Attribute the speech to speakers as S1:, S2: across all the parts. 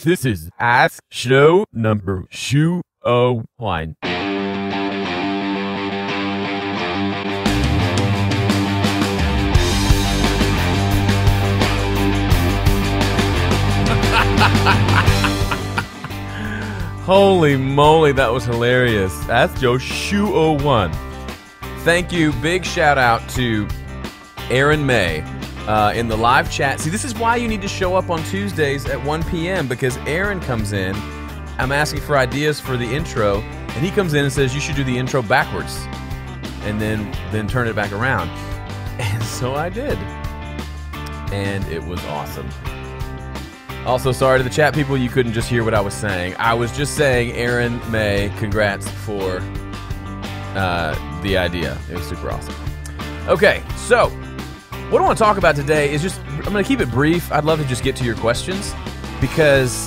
S1: This is Ask Show number 201. Holy moly, that was hilarious. That's Joe Shoe 01. Thank you. Big shout out to Aaron May in the live chat. See, this is why you need to show up on Tuesdays at 1 p.m. because Aaron comes in. I'm asking for ideas for the intro, and he comes in and says, you should do the intro backwards and then turn it back around. And so I did. And it was awesome. Also, sorry to the chat people, you couldn't just hear what I was saying. I was just saying, Aaron May, congrats for the idea. It was super awesome. Okay, so what I want to talk about today is I'm going to keep it brief. I'd love to just get to your questions because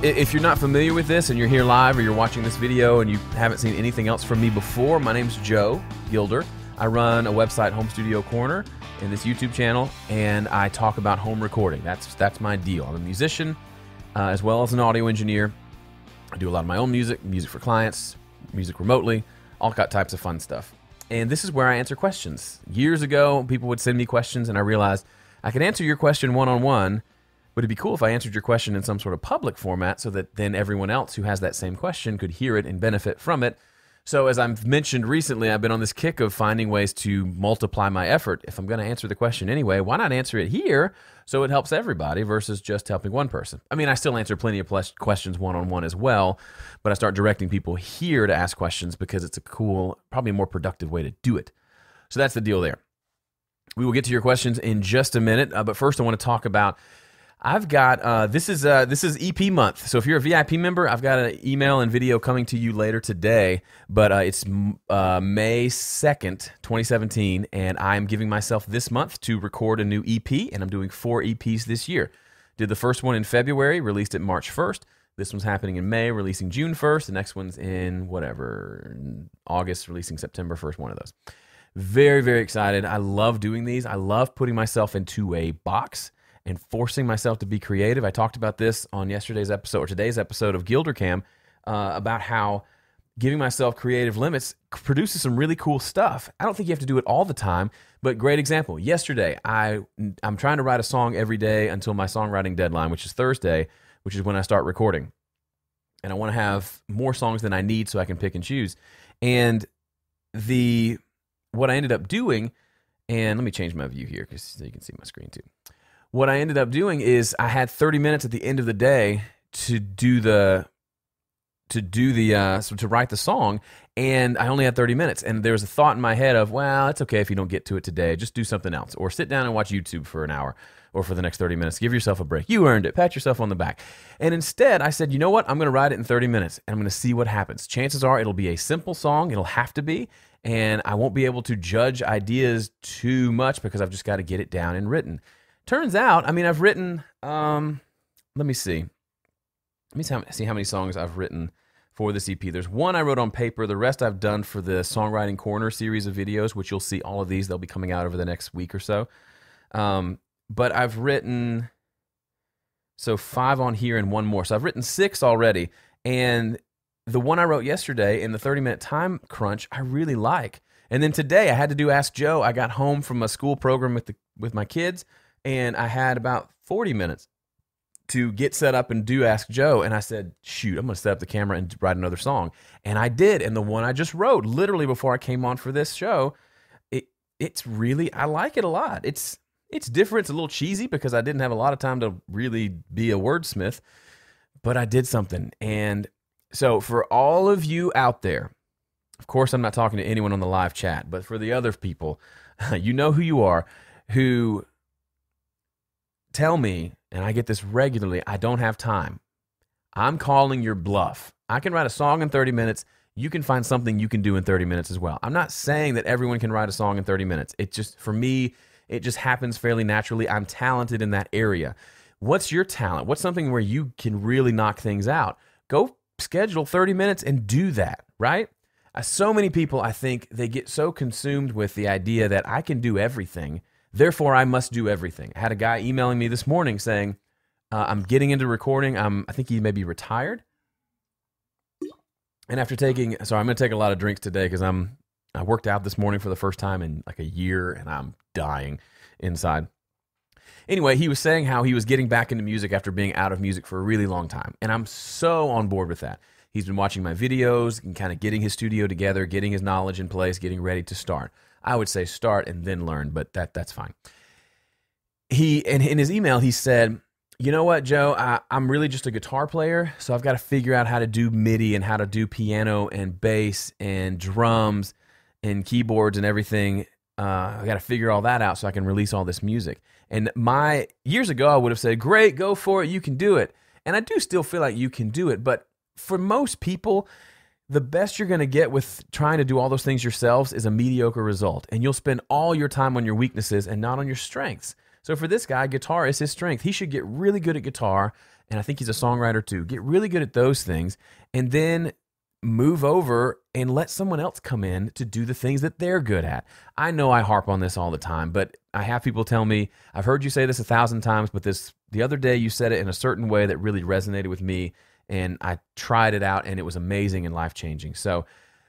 S1: if you're not familiar with this and you're here live or you're watching this video and you haven't seen anything else from me before, my name's Joe Gilder. I run a website, Home Studio Corner, in this YouTube channel, and I talk about home recording. That's my deal. I'm a musician as well as an audio engineer. I do a lot of my own music for clients, music remotely, all types of fun stuff. And this is where I answer questions. Years ago, people would send me questions, and I realized I could answer your question one-on-one, but it'd be cool if I answered your question in some sort of public format so that then everyone else who has that same question could hear it and benefit from it. So as I've mentioned recently, I've been on this kick of finding ways to multiply my effort. If I'm going to answer the question anyway, why not answer it here so it helps everybody versus just helping one person? I mean, I still answer plenty of questions one-on-one as well, but I start directing people here to ask questions because it's a cool, probably a more productive way to do it. So that's the deal there. We will get to your questions in just a minute, but first I want to talk about I've got, this is EP month. So if you're a VIP member, I've got an email and video coming to you later today, but it's May 2nd, 2017, and I'm giving myself this month to record a new EP, and I'm doing 4 EPs this year. Did the first one in February, released it March 1st. This one's happening in May, releasing June 1st. The next one's in August, releasing September 1st, one of those. Very, very excited. I love doing these. I love putting myself into a box and forcing myself to be creative. I talked about this on yesterday's episode or today's episode of Gilder Cam about how giving myself creative limits produces some really cool stuff. I don't think you have to do it all the time, but great example. Yesterday, I'm trying to write a song every day until my songwriting deadline, which is Thursday, which is when I start recording. And I want to have more songs than I need so I can pick and choose. And what I ended up doing, and let me change my view here so you can see my screen too. What I ended up doing is I had 30 minutes at the end of the day to write the song, and I only had 30 minutes. And there was a thought in my head of, well, it's okay if you don't get to it today. Just do something else, or sit down and watch YouTube for an hour, or for the next 30 minutes. Give yourself a break. You earned it. Pat yourself on the back. And instead, I said, you know what? I'm going to write it in 30 minutes, and I'm going to see what happens. Chances are it'll be a simple song. It'll have to be, and I won't be able to judge ideas too much because I've just got to get it down and written. Turns out, I mean, I've written, let me see. Let me see how many songs I've written for this EP. There's one I wrote on paper. The rest I've done for the Songwriting Corner series of videos, which you'll see all of these. They'll be coming out over the next week or so. But I've written, 5 on here and 1 more. So I've written 6 already. And the one I wrote yesterday in the 30-minute time crunch, I really like. And then today I had to do Ask Joe. I got home from a school program with my kids, and I had about 40 minutes to get set up and do Ask Joe. And I said, shoot, I'm going to set up the camera and write another song. And I did. And the one I just wrote, literally before I came on for this show, it's really, I like it a lot. It's different. It's a little cheesy because I didn't have a lot of time to really be a wordsmith, but I did something. And so for all of you out there, of course, I'm not talking to anyone on the live chat, but for the other people, you know who you are, who tell me, and I get this regularly, I don't have time. I'm calling your bluff. I can write a song in 30 minutes. You can find something you can do in 30 minutes as well. I'm not saying that everyone can write a song in 30 minutes. It just, for me, it just happens fairly naturally. I'm talented in that area. What's your talent? What's something where you can really knock things out? Go schedule 30 minutes and do that, right? So many people, I think, they get so consumed with the idea that I can do everything, therefore I must do everything. I had a guy emailing me this morning saying, I'm getting into recording. I think he may be retired. And after I'm going to take a lot of drinks today because I worked out this morning for the first time in like a year, and I'm dying inside. Anyway, he was saying how he was getting back into music after being out of music for a really long time, and I'm so on board with that. He's been watching my videos and kind of getting his studio together, getting his knowledge in place, getting ready to start. I would say start and then learn, but that's fine. In his email, he said, you know what, Joe, I'm really just a guitar player, so I've got to figure out how to do MIDI and how to do piano and bass and drums and keyboards and everything. I got to figure all that out so I can release all this music. And years ago, I would have said, great, go for it, you can do it. And I do still feel like you can do it, but for most people, the best you're going to get with trying to do all those things yourselves is a mediocre result. And you'll spend all your time on your weaknesses and not on your strengths. So for this guy, guitar is his strength. He should get really good at guitar, and I think he's a songwriter too. Get really good at those things, and then move over and let someone else come in to do the things that they're good at. I know I harp on this all the time, but I have people tell me, I've heard you say this 1,000 times, but the other day you said it in a certain way that really resonated with me, and I tried it out, and it was amazing and life-changing. So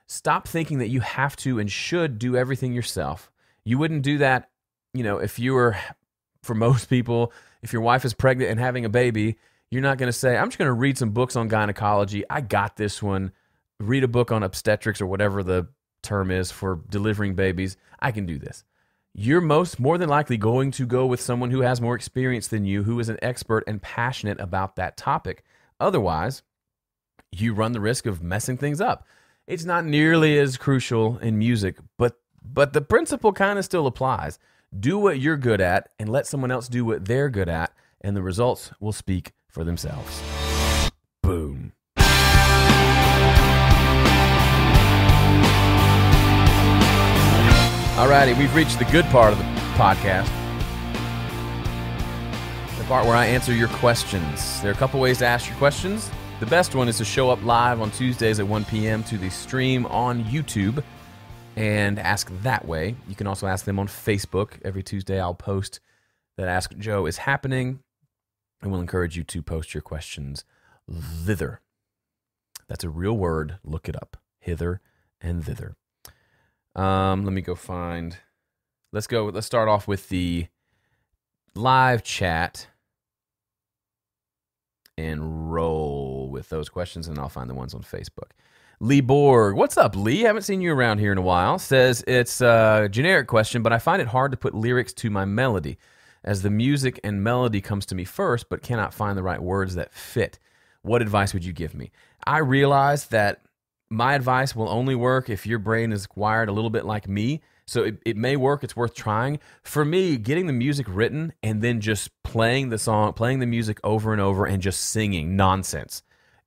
S1: stop thinking that you have to and should do everything yourself. You wouldn't do that, if you were, for most people, if your wife is pregnant and having a baby, you're not going to say, I'm just going to read some books on gynecology. I got this one. Read a book on obstetrics or whatever the term is for delivering babies. I can do this. You're more than likely going to go with someone who has more experience than you, who is an expert and passionate about that topic. Otherwise, you run the risk of messing things up. It's not nearly as crucial in music, but the principle kind of still applies. Do what you're good at and let someone else do what they're good at, and the results will speak for themselves. Boom. Alrighty, we've reached the good part of the podcast. The part where I answer your questions. There are a couple ways to ask your questions. The best one is to show up live on Tuesdays at 1 p.m. to the stream on YouTube and ask that way. You can also ask them on Facebook. Every Tuesday I'll post that Ask Joe is happening, and we'll encourage you to post your questions thither. That's a real word. Look it up. Hither and thither. Let me go find. Let's start off with the live chat and roll with those questions, and I'll find the ones on Facebook. Lee Borg, what's up, Lee? Haven't seen you around here in a while. Says it's a generic question, but I find it hard to put lyrics to my melody, as the music and melody comes to me first, but cannot find the right words that fit. What advice would you give me? I realize that my advice will only work if your brain is wired a little bit like me. So it may work. It's worth trying. For me, getting the music written and then just playing the music over and over and just singing nonsense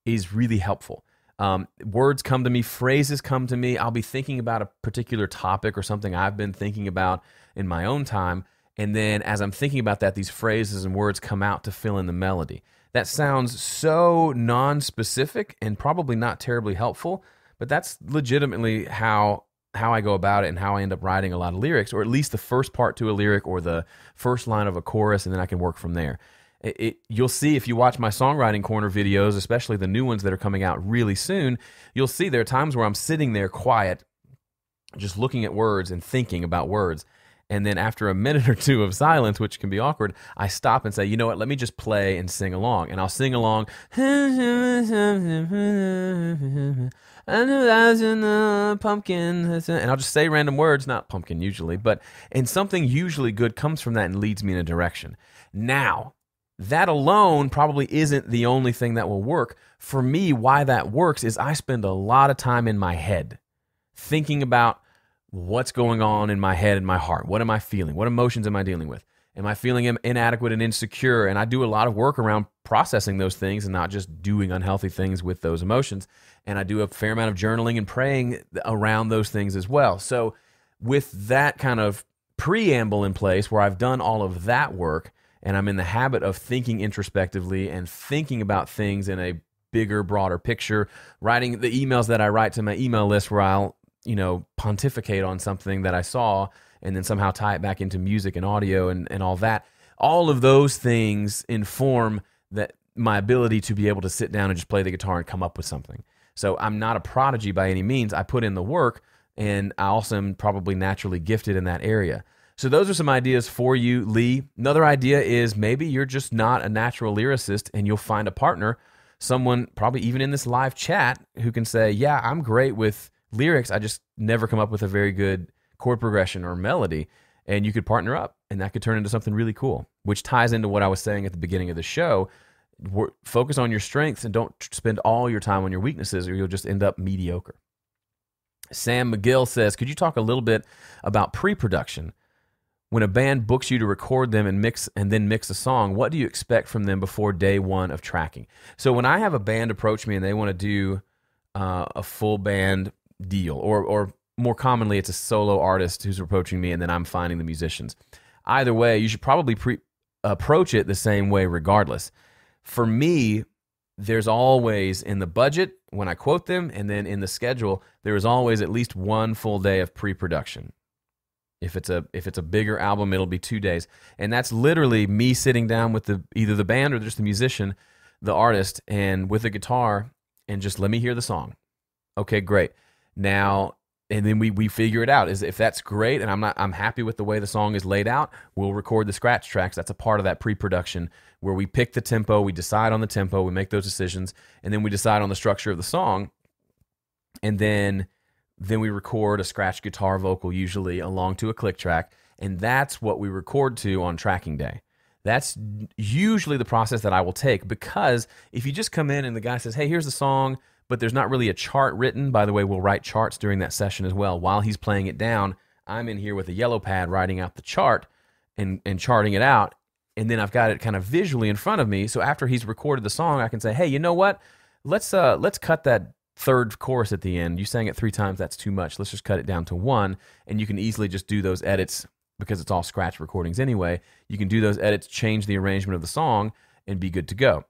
S1: is really helpful. Words come to me, phrases come to me. I'll be thinking about a particular topic or something I've been thinking about in my own time. And then as I'm thinking about that, these phrases and words come out to fill in the melody. That sounds so non-specific and probably not terribly helpful, but that's legitimately how I go about it and how I end up writing a lot of lyrics, or at least the first part to a lyric or the first line of a chorus, and then I can work from there. You'll see if you watch my Songwriting Corner videos, especially the new ones that are coming out really soon, you'll see there are times where I'm sitting there quiet, just looking at words and thinking about words. And then after a minute or two of silence, which can be awkward, I stop and say, you know what, let me just play and sing along. And I'll sing along, pumpkin, and I'll just say random words, not pumpkin usually, and something usually good comes from that and leads me in a direction. Now, that alone probably isn't the only thing that will work. For me, why that works is I spend a lot of time in my head thinking about what's going on in my head and my heart. What am I feeling? What emotions am I dealing with? Am I feeling inadequate and insecure? And I do a lot of work around processing those things and not just doing unhealthy things with those emotions. And I do a fair amount of journaling and praying around those things as well. So with that kind of preamble in place where I've done all of that work and I'm in the habit of thinking introspectively and thinking about things in a bigger, broader picture, writing the emails that I write to my email list where I'll pontificate on something that I saw and then somehow tie it back into music and audio and all that. All of those things inform that my ability to be able to sit down and just play the guitar and come up with something. So I'm not a prodigy by any means. I put in the work, and I also am probably naturally gifted in that area. So those are some ideas for you, Lee. Another idea is maybe you're just not a natural lyricist, and you'll find a partner, someone probably even in this live chat, who can say, yeah, I'm great with lyrics. I just never come up with a very good chord progression or melody. And you could partner up, and that could turn into something really cool, which ties into what I was saying at the beginning of the show. Focus on your strengths and don't spend all your time on your weaknesses, or you'll just end up mediocre. Sam McGill says, could you talk a little bit about pre-production? When a band books you to record them and then mix a song, what do you expect from them before day one of tracking? So when I have a band approach me and they want to do a full band deal, or more commonly, it's a solo artist who's approaching me and then I'm finding the musicians. Either way, you should probably approach it the same way regardless. For me, there's always in the budget when I quote them, and then in the schedule, there is always at least one full day of pre-production. If it's a bigger album, it'll be 2 days. And that's literally me sitting down with either the band or just the musician, the artist, and with a guitar, and just let me hear the song. Okay, great. Now, and then we figure it out. If that's great and I'm happy with the way the song is laid out, we'll record the scratch tracks. That's a part of that pre-production where we pick the tempo, we decide on the tempo, we make those decisions, and then we decide on the structure of the song. And then we record a scratch guitar vocal, usually along to a click track, and that's what we record to on tracking day. That's usually the process that I will take, because if you just come in and the guy says, hey, here's the song, but there's not really a chart written. By the way, we'll write charts during that session as well. While he's playing it down, I'm in here with a yellow pad writing out the chart and charting it out, and then I've got it kind of visually in front of me. So after he's recorded the song, I can say, hey, you know what? Let's cut that third chorus at the end. You sang it 3 times. That's too much. Let's just cut it down to 1, and you can easily just do those edits because it's all scratch recordings anyway. You can do those edits, change the arrangement of the song, and be good to go.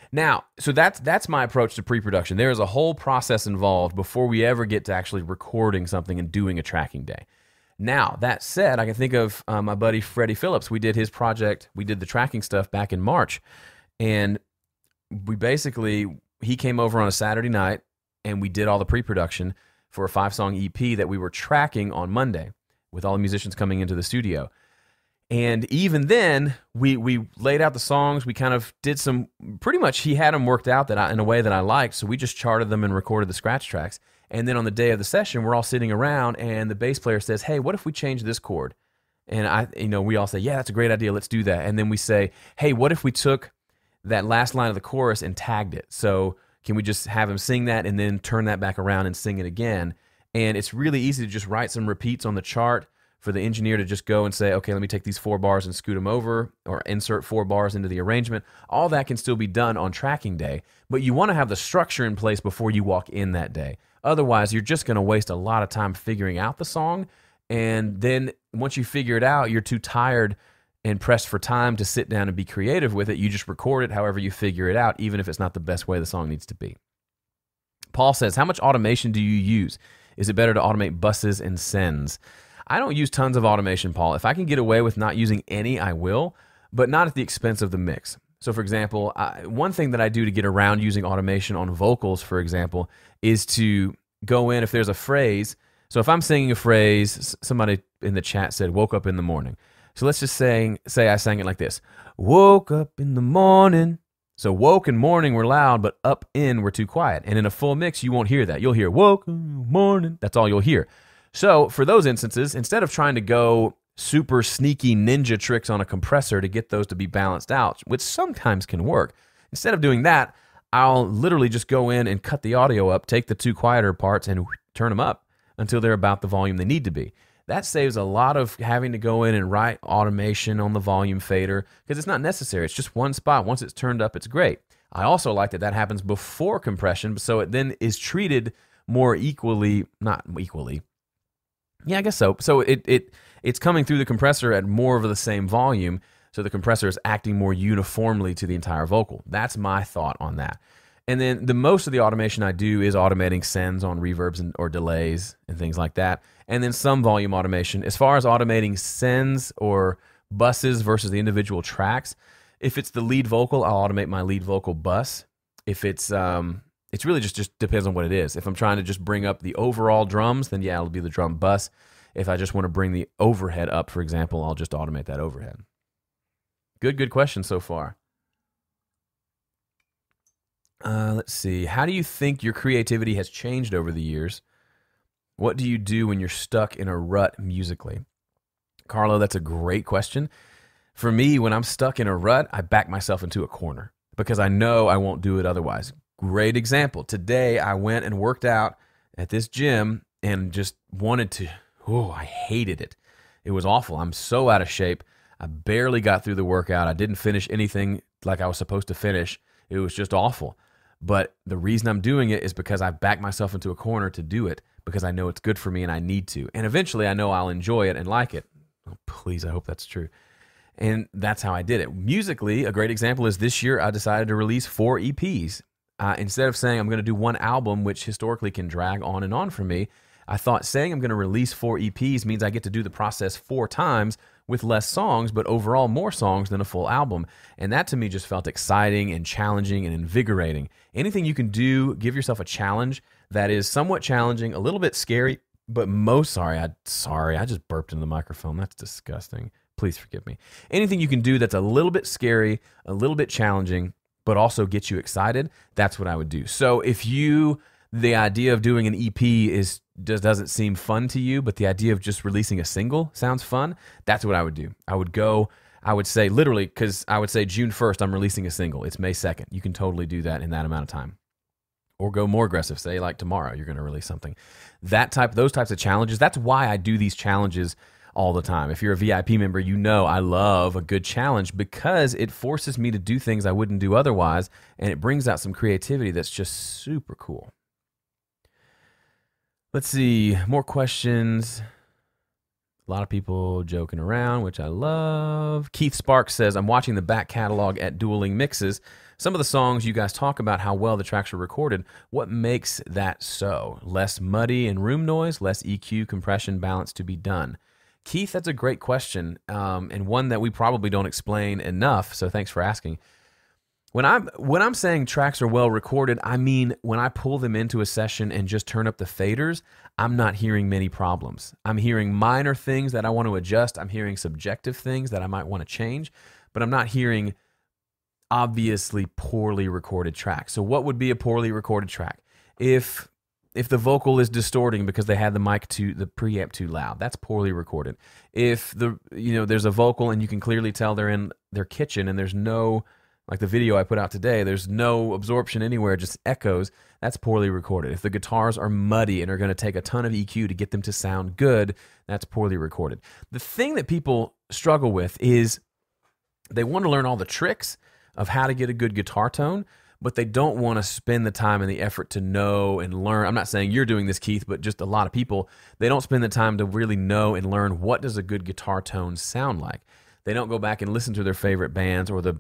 S1: Now, so that's my approach to pre-production. There is a whole process involved before we ever get to actually recording something and doing a tracking day. Now, that said, I can think of my buddy Freddie Phillips. We did his project. We did the tracking stuff back in March, and he came over on a Saturday night, and we did all the pre-production for a 5-song EP that we were tracking on Monday with all the musicians coming into the studio. And even then, we laid out the songs. We kind of did pretty much he had them worked out in a way that I liked, so we just charted them and recorded the scratch tracks. And then on the day of the session, we're all sitting around, and the bass player says, hey, what if we change this chord? And we all say, yeah, that's a great idea, let's do that. And then we say, hey, what if we took that last line of the chorus and tagged it? So can we just have him sing that and then turn that back around and sing it again? And it's really easy to just write some repeats on the chart for the engineer to just go and say, okay, let me take these 4 bars and scoot them over, or insert 4 bars into the arrangement. All that can still be done on tracking day, but you want to have the structure in place before you walk in that day. Otherwise, you're just going to waste a lot of time figuring out the song, and then once you figure it out, you're too tired and pressed for time to sit down and be creative with it. You just record it however you figure it out, even if it's not the best way the song needs to be. Paul says, how much automation do you use? Is it better to automate buses and sends? I don't use tons of automation, Paul. If I can get away with not using any, I will, but not at the expense of the mix. So, for example, one thing that I do to get around using automation on vocals, for example, is to go in if there's a phrase. So if I'm singing a phrase, somebody in the chat said, woke up in the morning. So let's just say I sang it like this. Woke up in the morning. So woke and morning were loud, but up in were too quiet. And in a full mix, you won't hear that. You'll hear woke in the morning. That's all you'll hear. So for those instances, instead of trying to go super sneaky ninja tricks on a compressor to get those to be balanced out, which sometimes can work, instead of doing that, I'll literally just go in and cut the audio up, take the 2 quieter parts and turn them up until they're about the volume they need to be. That saves a lot of having to go in and write automation on the volume fader because it's not necessary. It's just one spot. Once it's turned up, it's great. I also like that happens before compression, so it then is treated more equally, not equally. Yeah, I guess so. So it's coming through the compressor at more of the same volume, so the compressor is acting more uniformly to the entire vocal. That's my thought on that. And then the most of the automation I do is automating sends on reverbs or delays and things like that. And then some volume automation. As far as automating sends or buses versus the individual tracks, If it's the lead vocal, I'll automate my lead vocal bus. If it's really just depends on what it is. If I'm trying to just bring up the overall drums, then yeah, it'll be the drum bus. If I just want to bring the overhead up, for example, I'll just automate that overhead. Good question so far. Let's see. How do you think your creativity has changed over the years? What do you do when you're stuck in a rut musically? Carlo, that's a great question. For me, when I'm stuck in a rut, I back myself into a corner because I know I won't do it otherwise. Great example. Today, I went and worked out at this gym and just wanted to, I hated it. It was awful. I'm so out of shape. I barely got through the workout. I didn't finish anything like I was supposed to finish. It was just awful. But the reason I'm doing it is because I backed myself into a corner to do it because I know it's good for me and I need to. And eventually I know I'll enjoy it and like it. Oh, please, I hope that's true. And that's how I did it. Musically, a great example is this year I decided to release 4 EPs. Instead of saying I'm going to do one album, which historically can drag on and on for me, I thought saying I'm going to release 4 EPs means I get to do the process 4 times with less songs, but overall more songs than a full album. And that to me just felt exciting and challenging and invigorating. Anything you can do, give yourself a challenge that is somewhat challenging, a little bit scary, but I just burped into the microphone. That's disgusting. Please forgive me. Anything you can do that's a little bit scary, a little bit challenging, but also gets you excited, that's what I would do. So if the idea of doing an EP doesn't seem fun to you, but the idea of just releasing a single sounds fun, that's what I would do. I would say literally, because I would say June 1st, I'm releasing a single. It's May 2nd. You can totally do that in that amount of time. Or go more aggressive, say like tomorrow you're going to release something. Those types of challenges, that's why I do these challenges all the time. If you're a VIP member, you know I love a good challenge because it forces me to do things I wouldn't do otherwise, and it brings out some creativity that's just super cool. Let's see, more questions. A lot of people joking around, which I love. Keith Sparks says, I'm watching the back catalog at Dueling Mixes. Some of the songs you guys talk about how well the tracks are recorded. What makes that so? Less muddy and room noise, less EQ, compression, balance to be done. Keith, that's a great question, and one that we probably don't explain enough, so thanks for asking. When I'm saying tracks are well recorded, I mean when I pull them into a session and just turn up the faders, I'm not hearing many problems. I'm hearing minor things that I want to adjust. I'm hearing subjective things that I might want to change, but I'm not hearing obviously poorly recorded tracks. So what would be a poorly recorded track? If the vocal is distorting because they had the preamp too loud, that's poorly recorded. If there's a vocal and you can clearly tell they're in their kitchen and there's no, like the video I put out today, there's no absorption anywhere, just echoes, that's poorly recorded. If the guitars are muddy and are going to take a ton of EQ to get them to sound good, that's poorly recorded. The thing that people struggle with is they want to learn all the tricks of how to get a good guitar tone, but they don't want to spend the time and the effort to know and learn. I'm not saying you're doing this, Keith, but just a lot of people, they don't spend the time to really know and learn what does a good guitar tone sound like. They don't go back and listen to their favorite bands or the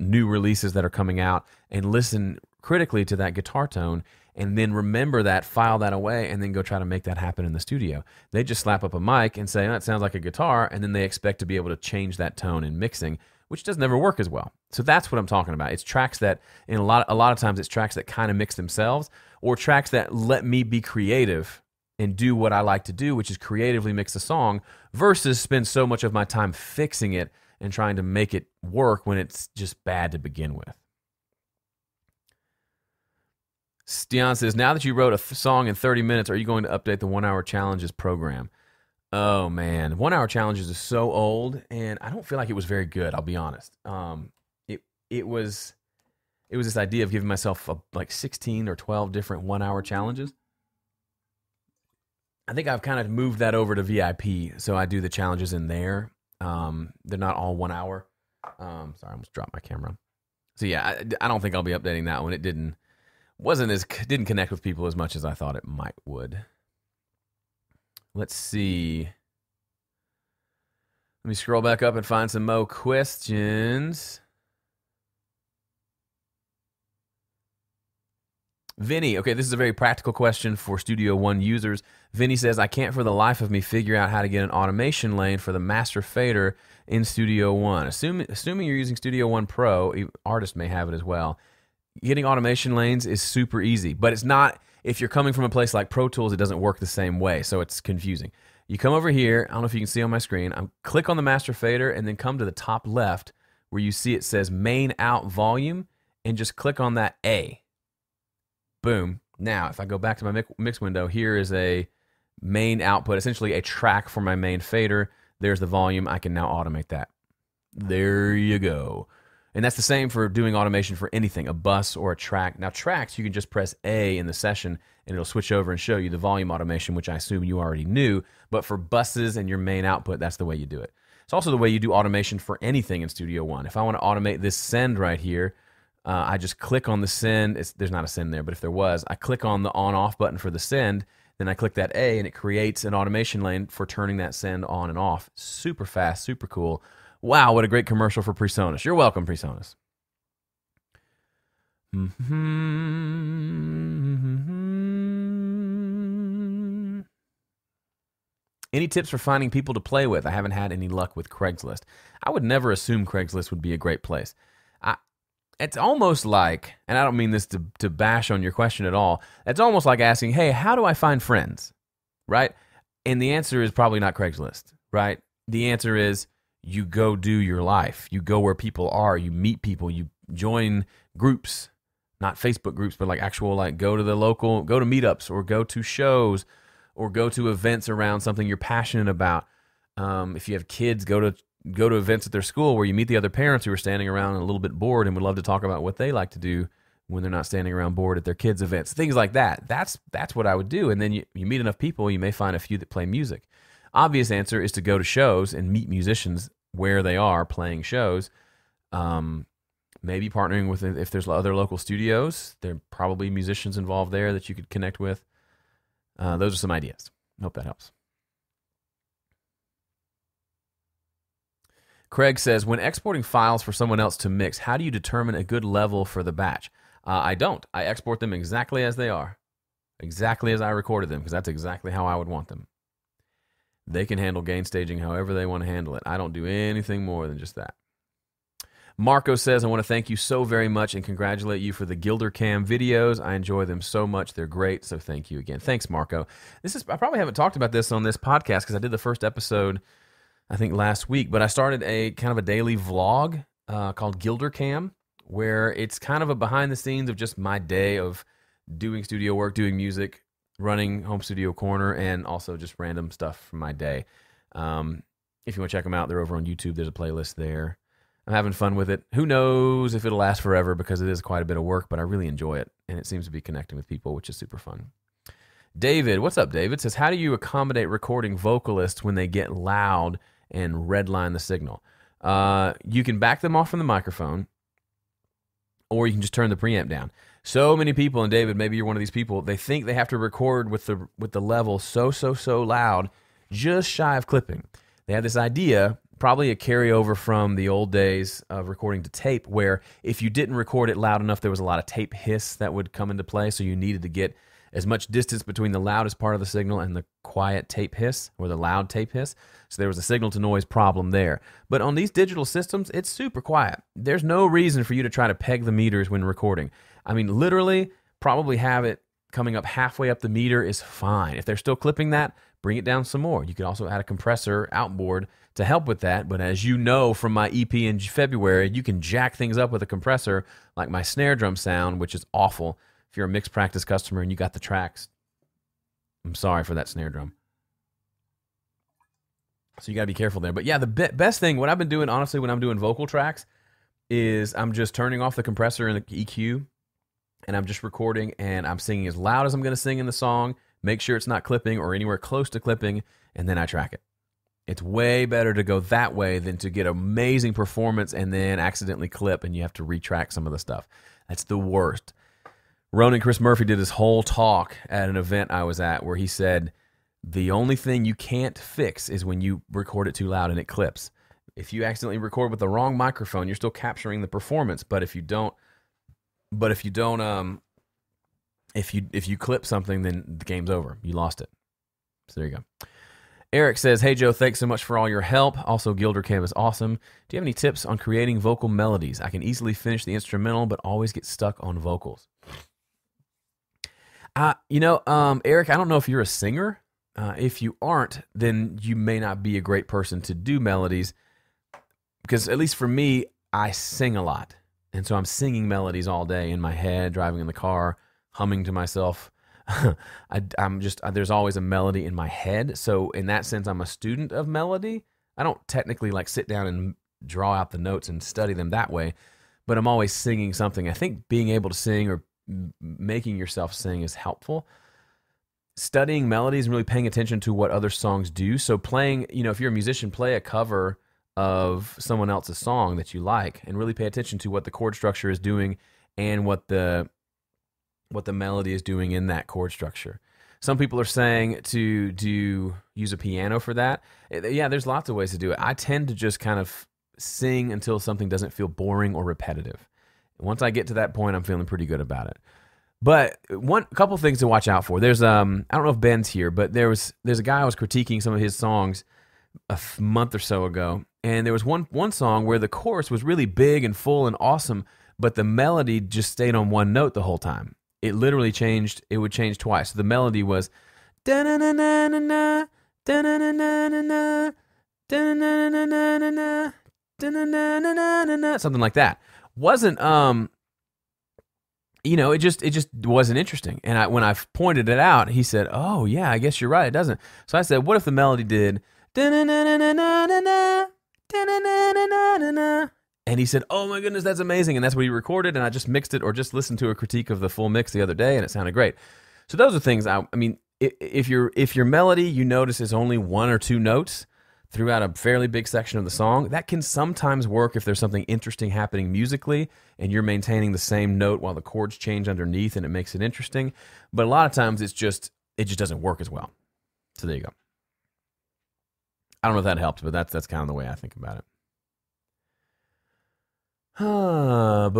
S1: new releases that are coming out and listen critically to that guitar tone and then remember that, file that away, and then go try to make that happen in the studio. They just slap up a mic and say, oh, that sounds like a guitar, and then they expect to be able to change that tone in mixing, which does never work as well. So that's what I'm talking about. It's tracks that, a lot of times it's tracks that kind of mix themselves, or tracks that let me be creative and do what I like to do, which is creatively mix a song, versus spend so much of my time fixing it and trying to make it work when it's just bad to begin with. Stian says, now that you wrote a song in 30 minutes, are you going to update the 1 Hour Challenges program? Oh man, 1 Hour Challenges is so old, and I don't feel like it was very good, I'll be honest. It was this idea of giving myself like 16 or 12 different 1 Hour challenges. I think I've kind of moved that over to VIP, so I do the challenges in there. They're not all 1 hour. Sorry, I almost dropped my camera. So yeah, I don't think I'll be updating that one. It didn't connect with people as much as I thought it would. Let's see. Let me scroll back up and find some more questions. Vinny, okay, this is a very practical question for Studio One users. Vinny says, I can't for the life of me figure out how to get an automation lane for the master fader in Studio One. Assuming you're using Studio One Pro, artists may have it as well. Getting automation lanes is super easy, but it's not, if you're coming from a place like Pro Tools, it doesn't work the same way, so it's confusing. You come over here, I don't know if you can see on my screen, click on the master fader and then come to the top left where you see it says main out volume and just click on that A. Boom. Now, if I go back to my mix window, here is a main output, essentially a track for my main fader. There's the volume. I can now automate that. There you go. And that's the same for doing automation for anything, a bus or a track. Now, tracks, you can just press A in the session, and it'll switch over and show you the volume automation, which I assume you already knew. But for buses and your main output, that's the way you do it. It's also the way you do automation for anything in Studio One. If I want to automate this send right here, I just click on the send. There's not a send there, but if there was, I click on the on-off button for the send, then I click that A, and it creates an automation lane for turning that send on and off. Super fast, super cool. Wow, what a great commercial for PreSonus. You're welcome, PreSonus. Any tips for finding people to play with? I haven't had any luck with Craigslist. I would never assume Craigslist would be a great place. It's almost like, and I don't mean this to bash on your question at all, it's almost like asking, hey, how do I find friends, right? And the answer is probably not Craigslist, right? The answer is you go do your life. You go where people are. You meet people. You join groups, not Facebook groups, but like actual, like go to meetups or go to shows or go to events around something you're passionate about. If you have kids, go to events at their school where you meet the other parents who are standing around and a little bit bored and would love to talk about what they like to do when they're not standing around bored at their kids' events. Things like that. That's what I would do. And then you meet enough people, you may find a few that play music. Obvious answer is to go to shows and meet musicians where they are playing shows. Maybe partnering with, if there's other local studios, there are probably musicians involved there that you could connect with. Those are some ideas. I hope that helps. Craig says, when exporting files for someone else to mix, how do you determine a good level for the batch? I don't. I export them exactly as they are, exactly as I recorded them, because that's exactly how I would want them. They can handle gain staging however they want to handle it. I don't do anything more than just that. Marco says, I want to thank you so very much and congratulate you for the Gilder Cam videos. I enjoy them so much. They're great, so thank you again. Thanks, Marco. I probably haven't talked about this on this podcast because I did the first episode I think last week, but I started a kind of a daily vlog called Gilder Cam, where it's kind of a behind the scenes of just my day of doing studio work, doing music, running Home Studio Corner, and also just random stuff from my day. If you want to check them out, they're over on YouTube. There's a playlist there. I'm having fun with it. Who knows if it'll last forever because it is quite a bit of work, but I really enjoy it, and it seems to be connecting with people, which is super fun. David, what's up, David? Says, how do you accommodate recording vocalists when they get loud and redline the signal? You can back them off from the microphone, or you can just turn the preamp down. So many people, and David, maybe you're one of these people, they think they have to record with the level so loud, just shy of clipping. They have this idea, probably a carryover from the old days of recording to tape, where if you didn't record it loud enough, there was a lot of tape hiss that would come into play, so you needed to get as much distance between the loudest part of the signal and the quiet tape hiss, or the loud tape hiss. So there was a signal to noise problem there. But on these digital systems, it's super quiet. There's no reason for you to try to peg the meters when recording. I mean, literally, probably have it coming up halfway up the meter is fine. If they're still clipping that, bring it down some more. You could also add a compressor outboard to help with that. But as you know from my EP in February, you can jack things up with a compressor, like my snare drum sound, which is awful. If you're a mixed practice customer and you got the tracks, I'm sorry for that snare drum. So you got to be careful there. But yeah, the best thing, what I've been doing, honestly, when I'm doing vocal tracks, is I'm just turning off the compressor and the EQ, and I'm just recording, and I'm singing as loud as I'm going to sing in the song, make sure it's not clipping or anywhere close to clipping, and then I track it. It's way better to go that way than to get amazing performance and then accidentally clip, and you have to retrack some of the stuff. That's the worst. Ronan Chris Murphy did this whole talk at an event I was at where he said, the only thing you can't fix is when you record it too loud and it clips. If you accidentally record with the wrong microphone, you're still capturing the performance. But if you don't If you clip something, then the game's over. You lost it. So there you go. Eric says, hey, Joe, thanks so much for all your help. Also, Gilder Cam is awesome. Do you have any tips on creating vocal melodies? I can easily finish the instrumental, but always get stuck on vocals. Eric, I don't know if you're a singer. If you aren't, then you may not be a great person to do melodies, because at least for me, I sing a lot. And so I'm singing melodies all day in my head, driving in the car, humming to myself. There's always a melody in my head. So in that sense, I'm a student of melody. I don't technically like sit down and draw out the notes and study them that way, but I'm always singing something. I think being able to sing or making yourself sing is helpful. Studying melodies and really paying attention to what other songs do. So playing, if you're a musician, play a cover of someone else's song that you like and really pay attention to what the chord structure is doing and what the melody is doing in that chord structure. Some people are saying to use a piano for that. Yeah, there's lots of ways to do it. I tend to just kind of sing until something doesn't feel boring or repetitive. Once I get to that point, I'm feeling pretty good about it. But a couple things to watch out for. There's I don't know if Ben's here, but there's a guy I was critiquing some of his songs a month or so ago, and there was one song where the chorus was really big and full and awesome, but the melody just stayed on one note the whole time. It literally changed. It would change twice. So the melody was da-na-na-na-na-na, da-na-na-na-na-na, da-na-na-na-na-na, da-na-na-na-na-na, something like that. Wasn't it just wasn't interesting. And when I pointed it out, he said, "Oh yeah, I guess you're right. It doesn't." So I said, "What if the melody did da-na-na-na-na-na-na, da-na-na-na-na-na?" And he said, "Oh my goodness, that's amazing." And that's what he recorded, and I just mixed it or just listened to a critique of the full mix the other day, and it sounded great. So those are things. I mean, if your melody you notice is only one or two notes throughout a fairly big section of the song, that can sometimes work if there's something interesting happening musically and you're maintaining the same note while the chords change underneath and it makes it interesting. But a lot of times it just doesn't work as well. So there you go. I don't know if that helps, but that's kind of the way I think about it. A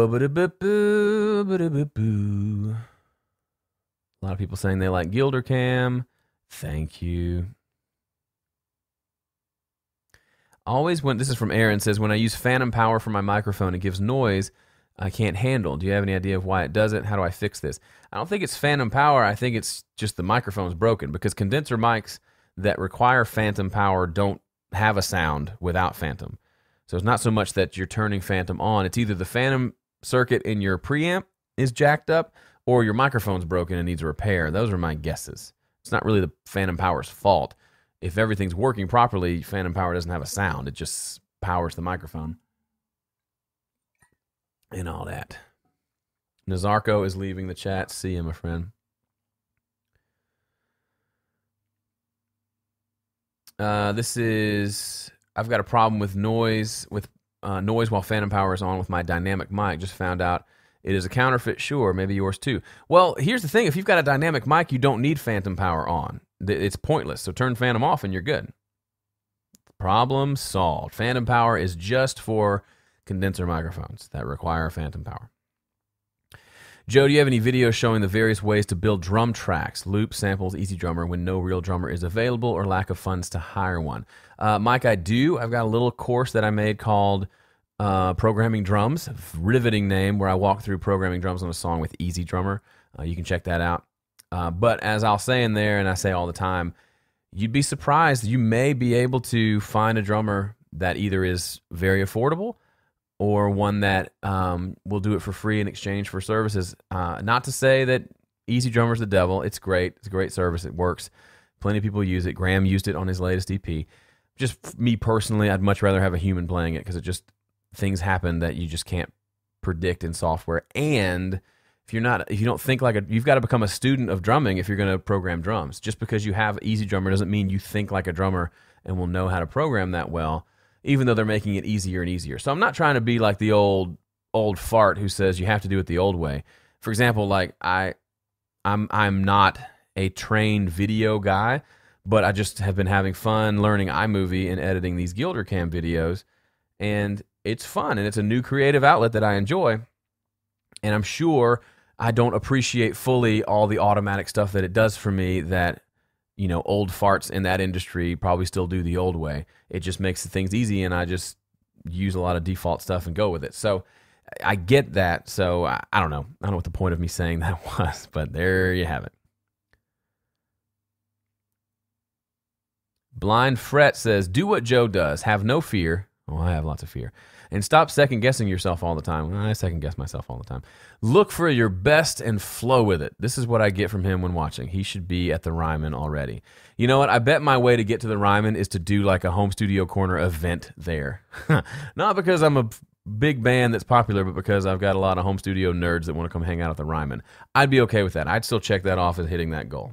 S1: lot of people saying they like Gilder Cam. Thank you. This is from Aaron, says, when I use phantom power for my microphone, it gives noise I can't handle. Do you have any idea of why it does it? How do I fix this? I don't think it's phantom power. I think it's just the microphone's broken, because condenser mics that require phantom power don't have a sound without phantom. So it's not so much that you're turning phantom on. It's either the phantom circuit in your preamp is jacked up or your microphone's broken and needs a repair. Those are my guesses. It's not really the phantom power's fault. If everything's working properly, phantom power doesn't have a sound. It just powers the microphone and all that. Nazarko is leaving the chat. See you, my friend. I've got a problem with noise while phantom power is on with my dynamic mic. Just found out it is a counterfeit. Sure, maybe yours too. Well, here's the thing. If you've got a dynamic mic, you don't need phantom power on. It's pointless. So turn phantom off and you're good. Problem solved. Phantom power is just for condenser microphones that require phantom power. Joe, do you have any videos showing the various ways to build drum tracks, loops, samples, Easy Drummer, when no real drummer is available or lack of funds to hire one? Mike, I do. I've got a little course that I made called Programming Drums, riveting name, where I walk through programming drums on a song with Easy Drummer. You can check that out. But as I'll say in there, and I say all the time, you'd be surprised. You may be able to find a drummer that either is very affordable or one that will do it for free in exchange for services. Not to say that Easy Drummer's the devil. It's great. It's a great service. It works. Plenty of people use it. Graham used it on his latest EP. Just me personally, I'd much rather have a human playing it, because things happen that you just can't predict in software. And if you don't think you've got to become a student of drumming if you're going to program drums. Just because you have Easy Drummer doesn't mean you think like a drummer and will know how to program that well, even though they're making it easier and easier. So I'm not trying to be like the old fart who says you have to do it the old way. For example, like I'm not a trained video guy, but I just have been having fun learning iMovie and editing these Gilder Cam videos, and it's fun, and it's a new creative outlet that I enjoy. And I'm sure I don't appreciate fully all the automatic stuff that it does for me that, old farts in that industry probably still do the old way. It just makes things easy, and I just use a lot of default stuff and go with it. So I get that. So I don't know. I don't know what the point of me saying that was, but there you have it. Blind Fret says, do what Joe does. Have no fear. Oh, I have lots of fear. And stop second-guessing yourself all the time. I second-guess myself all the time. Look for your best and flow with it. This is what I get from him when watching. He should be at the Ryman already. You know what? I bet my way to get to the Ryman is to do like a Home Studio Corner event there. Not because I'm a big band that's popular, but because I've got a lot of home studio nerds that want to come hang out at the Ryman. I'd be okay with that. I'd still check that off as hitting that goal.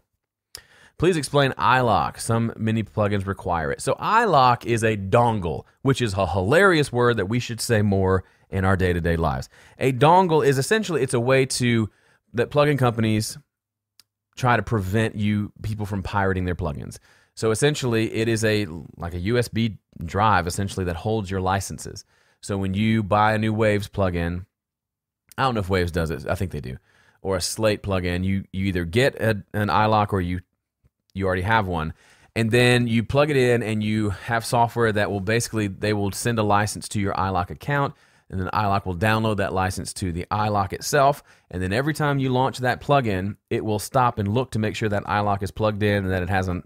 S1: Please explain iLock. Some mini plugins require it. So iLock is a dongle, which is a hilarious word that we should say more in our day-to-day lives. A dongle is essentially, it's a way that plugin companies try to prevent people from pirating their plugins. So essentially, it is like a USB drive, essentially, that holds your licenses. So when you buy a new Waves plugin, I don't know if Waves does it. I think they do. Or a Slate plugin, you either get an iLock or you already have one, and then you plug it in and you have software that will they will send a license to your iLock account, and then iLock will download that license to the iLock itself, and then every time you launch that plugin, it will stop and look to make sure that iLock is plugged in and that it has a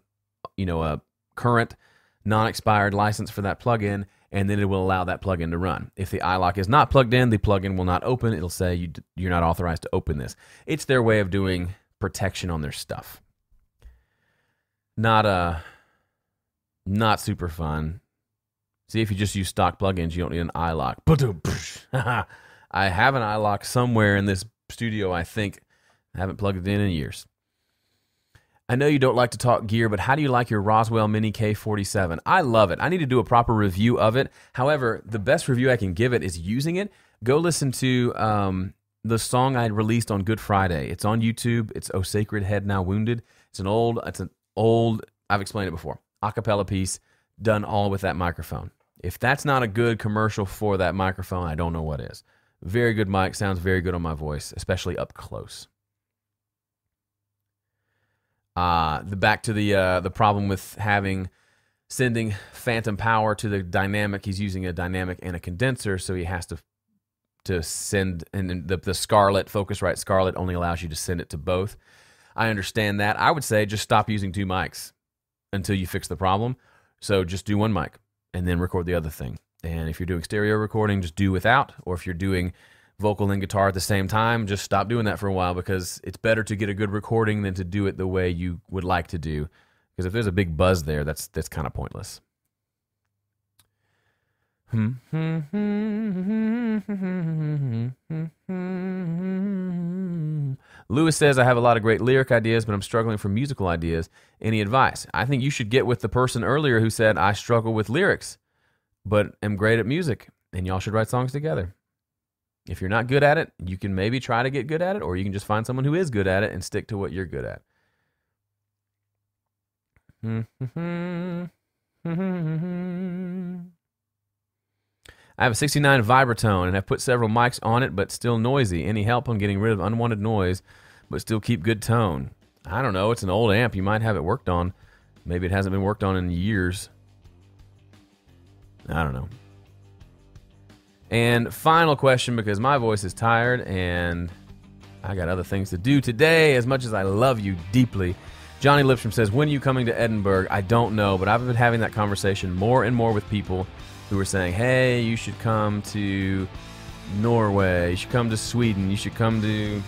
S1: current non-expired license for that plugin, and then it will allow that plugin to run. If the iLock is not plugged in, the plugin will not open. It'll say you're not authorized to open this. It's their way of doing protection on their stuff. Not super fun. See, if you just use stock plugins, you don't need an iLock. I have an iLock somewhere in this studio, I think. I haven't plugged it in years. I know you don't like to talk gear, but how do you like your Roswell Mini K47? I love it. I need to do a proper review of it. However, the best review I can give it is using it. Go listen to the song I released on Good Friday. It's on YouTube. It's "Oh Sacred Head Now Wounded." It's an old, I've explained it before, acapella piece done all with that microphone. If that's not a good commercial for that microphone, I don't know what is. Very good mic, sounds very good on my voice, especially up close. Back to the problem with sending phantom power to the dynamic. He's using a dynamic and a condenser, so he has to send, and the Focusrite Scarlett only allows you to send it to both. I understand that. I would say just stop using two mics until you fix the problem. So just do one mic and then record the other thing. And if you're doing stereo recording, just do without. Or if you're doing vocal and guitar at the same time, just stop doing that for a while, because it's better to get a good recording than to do it the way you would like to do. Because if there's a big buzz there, that's kind of pointless. Lewis says, I have a lot of great lyric ideas, but I'm struggling for musical ideas. Any advice? I think you should get with the person earlier who said, I struggle with lyrics, but am great at music, and y'all should write songs together. If you're not good at it, you can maybe try to get good at it, or you can just find someone who is good at it and stick to what you're good at. I have a 69 Vibratone and have put several mics on it, but still noisy. Any help on getting rid of unwanted noise, but still keep good tone? I don't know. It's an old amp. You might have it worked on. Maybe it hasn't been worked on in years. I don't know. And final question, because my voice is tired and I got other things to do today, as much as I love you deeply. Johnny Lipstrom says, when are you coming to Edinburgh? I don't know, but I've been having that conversation more and more with people who are saying, hey, you should come to Norway, you should come to Sweden, you should come to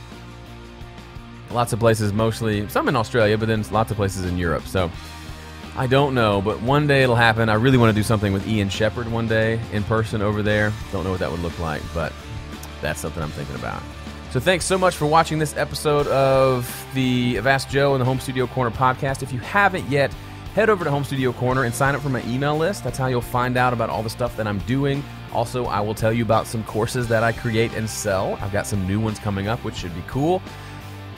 S1: lots of places, mostly, some in Australia, but then lots of places in Europe. So I don't know, but one day it'll happen. I really want to do something with Ian Shepherd one day in person over there. Don't know what that would look like, but that's something I'm thinking about. So thanks so much for watching this episode of the Ask Joe and the Home Studio Corner podcast. If you haven't yet, head over to Home Studio Corner and sign up for my email list. That's how you'll find out about all the stuff that I'm doing. Also, I will tell you about some courses that I create and sell. I've got some new ones coming up, which should be cool.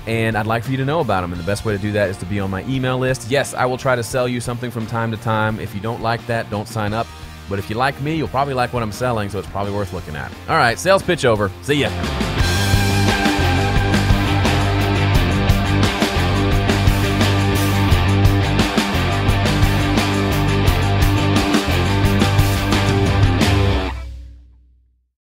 S1: And I'd like for you to know about them. And the best way to do that is to be on my email list. Yes, I will try to sell you something from time to time. If you don't like that, don't sign up. But if you like me, you'll probably like what I'm selling, so it's probably worth looking at. All right, sales pitch over. See ya.